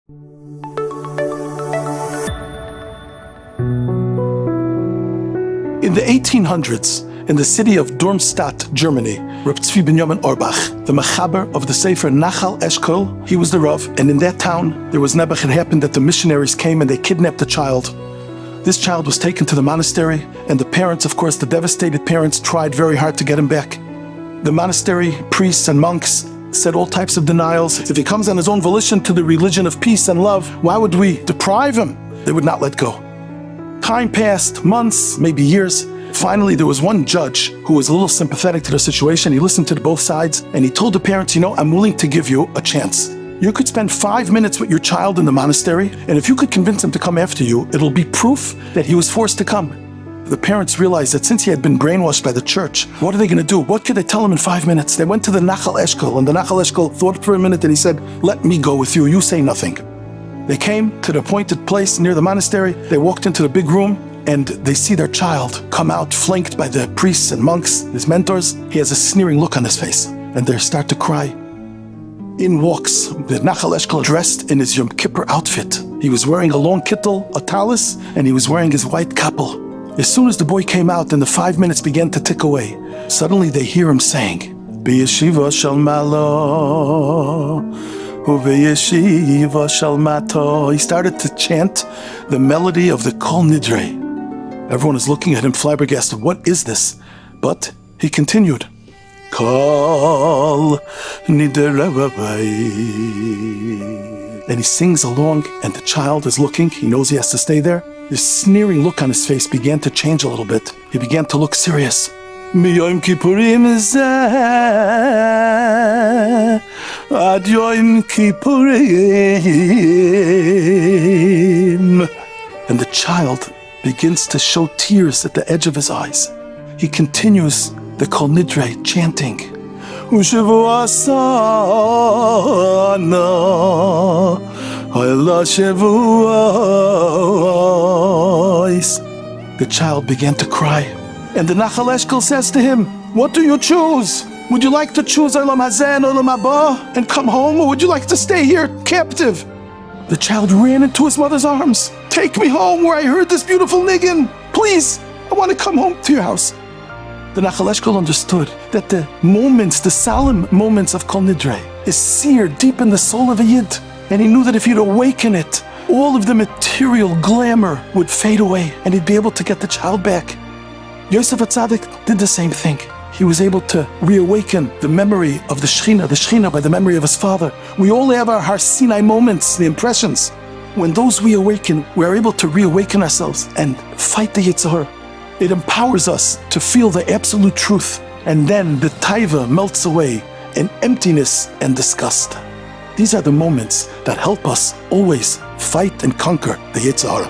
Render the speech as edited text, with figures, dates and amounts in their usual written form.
In the 1800s, in the city of Darmstadt, Germany, Reb Tzvi Binyamin Auerbach, the Mechaber of the Sefer Nachal Eshkol, he was the Rav, and in that town there was Nebuch. It happened that the missionaries came and they kidnapped a child. This child was taken to the monastery, and the parents, of course, the devastated parents, tried very hard to get him back. The monastery priests and monks said all types of denials. If he comes on his own volition to the religion of peace and love, why would we deprive him? They would not let go. Time passed, months, maybe years. Finally, there was one judge who was a little sympathetic to the situation. He listened to both sides, and he told the parents, I'm willing to give you a chance. You could spend 5 minutes with your child in the monastery, and if you could convince him to come after you, it'll be proof that he was forced to come. The parents realized that since he had been brainwashed by the church, what are they going to do? What could they tell him in 5 minutes? They went to the Nachal Eshkol, and the Nachal Eshkol thought for a minute, and he said, let me go with you, you say nothing. They came to the appointed place near the monastery. They walked into the big room, and they see their child come out flanked by the priests and monks, his mentors. He has a sneering look on his face, and they start to cry. In walks the Nachal Eshkol dressed in his Yom Kippur outfit. He was wearing a long kittel, a talis, and he was wearing his white kappel. As soon as the boy came out and the 5 minutes began to tick away, suddenly they hear him saying, B'yeshiva shel malo, u'b'yeshiva shel mato. He started to chant the melody of the Kol Nidrei. Everyone is looking at him flabbergasted. What is this? But he continued, Kol Nidrei. And he sings along, and the child is looking. He knows he has to stay there. This sneering look on his face began to change a little bit. He began to look serious. Miyom Kippurim zeh ad Yom Kippurim. And the child begins to show tears at the edge of his eyes. He continues the Kol Nidrei chanting, Ushavu asana the child began to cry, and the Nachal Eshkol says to him, what do you choose? Would you like to choose Olam Hazeh and Olam Haba and come home, or would you like to stay here captive? The child ran into his mother's arms. Take me home where I heard this beautiful Niggun. Please, I want to come home to your house. The Nachal Eshkol understood that the moments, the solemn moments of Kol Nidrei is seared deep in the soul of a Yid. And he knew that if he'd awaken it, all of the material glamour would fade away, and he'd be able to get the child back. Yosef HaTzadik did the same thing. He was able to reawaken the memory of the Shechina by the memory of his father. We all have our Har Sinai moments, the impressions. When those we awaken, we are able to reawaken ourselves and fight the Yetzer. It empowers us to feel the absolute truth, and then the taiva melts away in emptiness and disgust. These are the moments that help us always fight and conquer the Yetzer.